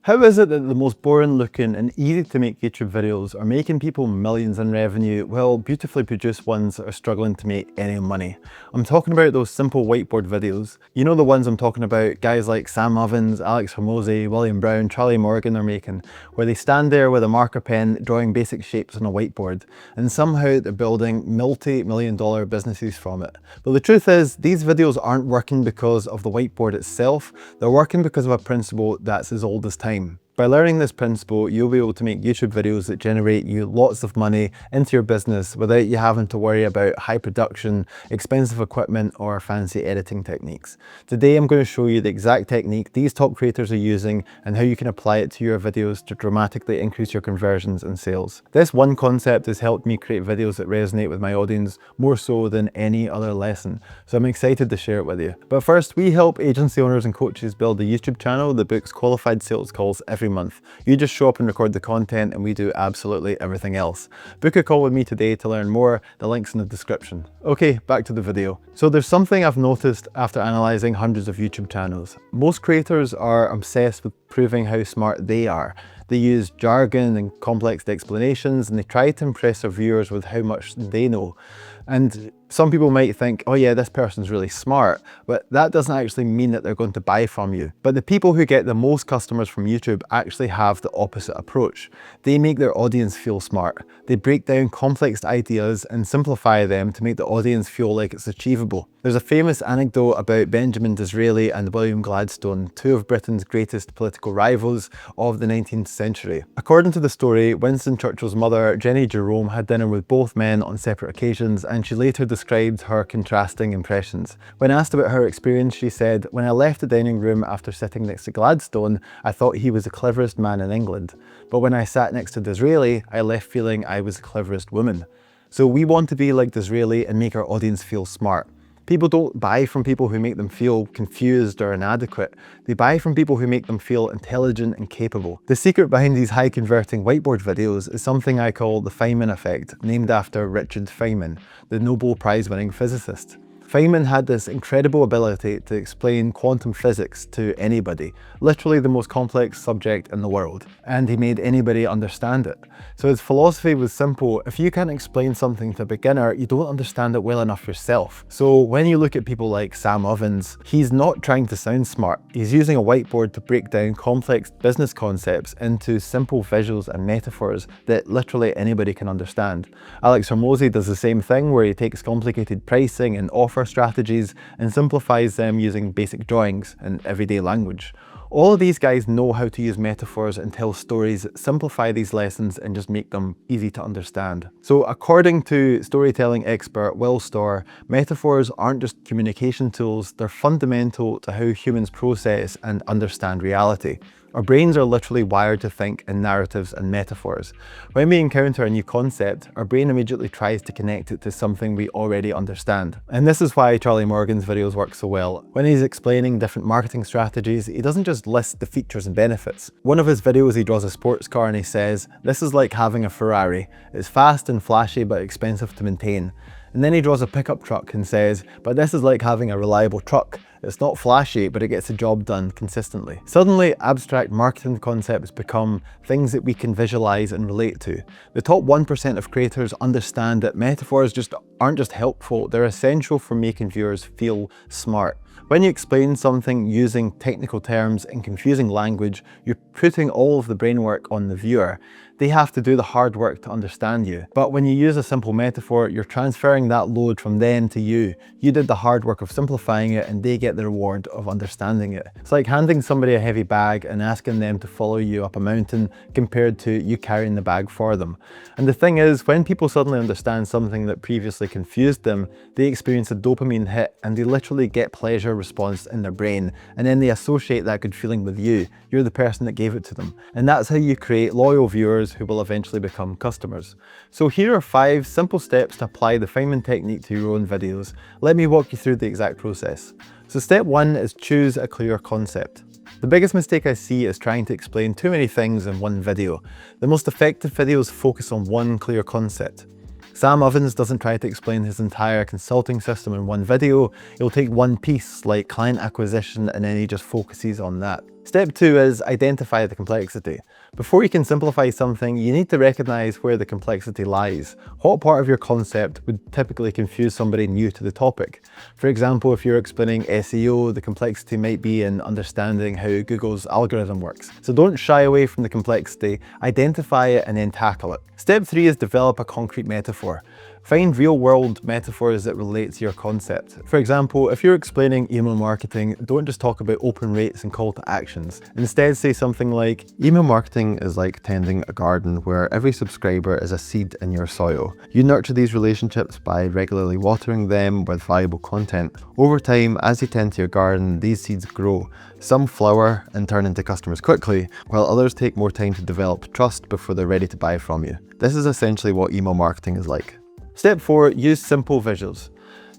How is it that the most boring looking and easy to make YouTube videos are making people millions in revenue while beautifully produced ones are struggling to make any money? I'm talking about those simple whiteboard videos. You know the ones I'm talking about, guys like Sam Ovens, Alex Hormozi, William Brown, Charlie Morgan are making, where they stand there with a marker pen drawing basic shapes on a whiteboard, and somehow they're building multi-million-dollar businesses from it. But the truth is, these videos aren't working because of the whiteboard itself, they're working because of a principle that's as old as time. By learning this principle, you'll be able to make YouTube videos that generate you lots of money into your business without you having to worry about high production, expensive equipment, or fancy editing techniques. Today, I'm going to show you the exact technique these top creators are using and how you can apply it to your videos to dramatically increase your conversions and sales. This one concept has helped me create videos that resonate with my audience more so than any other lesson, so I'm excited to share it with you. But first, we help agency owners and coaches build a YouTube channel that books qualified sales calls every month. You just show up and record the content and we do absolutely everything else. Book a call with me today to learn more. The link's in the description. Okay, back to the video. So there's something I've noticed after analysing hundreds of YouTube channels. Most creators are obsessed with proving how smart they are. They use jargon and complex explanations and they try to impress their viewers with how much they know. And some people might think, oh yeah, this person's really smart, but that doesn't actually mean that they're going to buy from you. But the people who get the most customers from YouTube actually have the opposite approach. They make their audience feel smart. They break down complex ideas and simplify them to make the audience feel like it's achievable. There's a famous anecdote about Benjamin Disraeli and William Gladstone, two of Britain's greatest political rivals of the 19th century. According to the story, Winston Churchill's mother, Jenny Jerome, had dinner with both men on separate occasions, and she later described her contrasting impressions. When asked about her experience, she said, "When I left the dining room after sitting next to Gladstone, I thought he was the cleverest man in England. But when I sat next to Disraeli, I left feeling I was the cleverest woman." So we want to be like Disraeli and make our audience feel smart. People don't buy from people who make them feel confused or inadequate. They buy from people who make them feel intelligent and capable. The secret behind these high converting whiteboard videos is something I call the Feynman effect, named after Richard Feynman, the Nobel Prize winning physicist. Feynman had this incredible ability to explain quantum physics to anybody, literally the most complex subject in the world, and he made anybody understand it. So his philosophy was simple: if you can't explain something to a beginner, you don't understand it well enough yourself. So when you look at people like Sam Ovens, he's not trying to sound smart. He's using a whiteboard to break down complex business concepts into simple visuals and metaphors that literally anybody can understand. Alex Hormozi does the same thing, where he takes complicated pricing and offer strategies and simplifies them using basic drawings and everyday language. All of these guys know how to use metaphors and tell stories that simplify these lessons and just make them easy to understand. So according to storytelling expert Will Storr, metaphors aren't just communication tools, they're fundamental to how humans process and understand reality. Our brains are literally wired to think in narratives and metaphors. When we encounter a new concept, our brain immediately tries to connect it to something we already understand. And this is why Charlie Morgan's videos work so well. When he's explaining different marketing strategies, he doesn't just list the features and benefits. One of his videos, he draws a sports car and he says, "This is like having a Ferrari. It's fast and flashy but expensive to maintain." And then he draws a pickup truck and says, "But this is like having a reliable truck. It's not flashy, but it gets the job done consistently." Suddenly, abstract marketing concepts become things that we can visualize and relate to. The top 1% of creators understand that metaphors aren't just helpful, they're essential for making viewers feel smart. When you explain something using technical terms and confusing language, you're putting all of the brain work on the viewer. They have to do the hard work to understand you. But when you use a simple metaphor, you're transferring that load from them to you. You did the hard work of simplifying it and they get the reward of understanding it. It's like handing somebody a heavy bag and asking them to follow you up a mountain compared to you carrying the bag for them. And the thing is, when people suddenly understand something that previously confused them, they experience a dopamine hit and they literally get pleasure response in their brain, and then they associate that good feeling with you. You're the person that gave it to them. And that's how you create loyal viewers who will eventually become customers. So here are 5 simple steps to apply the Feynman technique to your own videos. Let me walk you through the exact process. So step 1 is choose a clear concept. The biggest mistake I see is trying to explain too many things in one video. The most effective videos focus on one clear concept. Sam Ovens doesn't try to explain his entire consulting system in one video. He'll take one piece like client acquisition and then he just focuses on that. Step 2 is identify the complexity. Before you can simplify something, you need to recognize where the complexity lies. What part of your concept would typically confuse somebody new to the topic? For example, if you're explaining SEO, the complexity might be in understanding how Google's algorithm works. So don't shy away from the complexity, identify it and then tackle it. Step 3 is develop a concrete metaphor. Find real-world metaphors that relate to your concept. For example, if you're explaining email marketing, don't just talk about open rates and call to actions. Instead, say something like, email marketing is like tending a garden where every subscriber is a seed in your soil. You nurture these relationships by regularly watering them with valuable content. Over time, as you tend to your garden, these seeds grow. Some flower and turn into customers quickly, while others take more time to develop trust before they're ready to buy from you. This is essentially what email marketing is like. Step 4, use simple visuals.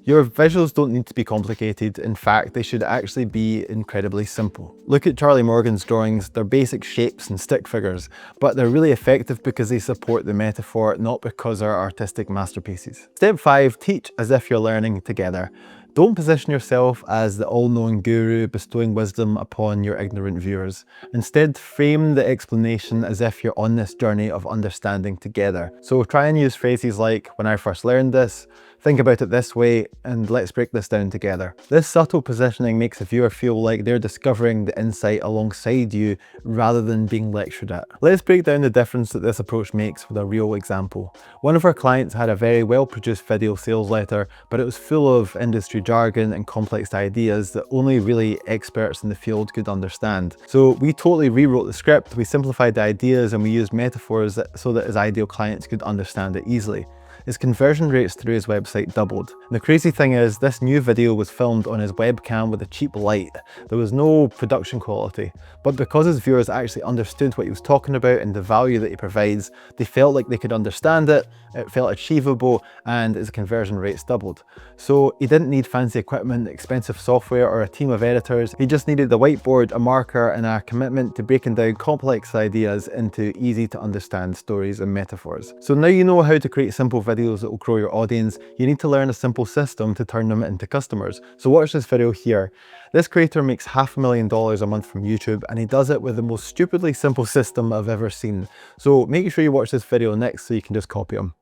Your visuals don't need to be complicated. In fact, they should actually be incredibly simple. Look at Charlie Morgan's drawings. They're basic shapes and stick figures, but they're really effective because they support the metaphor, not because they're artistic masterpieces. Step 5, teach as if you're learning together. Don't position yourself as the all-knowing guru bestowing wisdom upon your ignorant viewers. Instead, frame the explanation as if you're on this journey of understanding together. So try and use phrases like, when I first learned this, think about it this way, and let's break this down together. This subtle positioning makes the viewer feel like they're discovering the insight alongside you rather than being lectured at. Let's break down the difference that this approach makes with a real example. One of our clients had a very well-produced video sales letter, but it was full of industry jargon and complex ideas that only really experts in the field could understand. So we totally rewrote the script, we simplified the ideas, and we used metaphors so that his ideal clients could understand it easily. His conversion rates through his website doubled. And the crazy thing is, this new video was filmed on his webcam with a cheap light. There was no production quality. But because his viewers actually understood what he was talking about and the value that he provides, they felt like they could understand it, it felt achievable, and his conversion rates doubled. So he didn't need fancy equipment, expensive software, or a team of editors. He just needed a whiteboard, a marker, and a commitment to breaking down complex ideas into easy to understand stories and metaphors. So now you know how to create simple videos that will grow your audience. You need to learn a simple system to turn them into customers. So watch this video here. This creator makes $500,000 a month from YouTube, and he does it with the most stupidly simple system I've ever seen. So make sure you watch this video next so you can just copy him.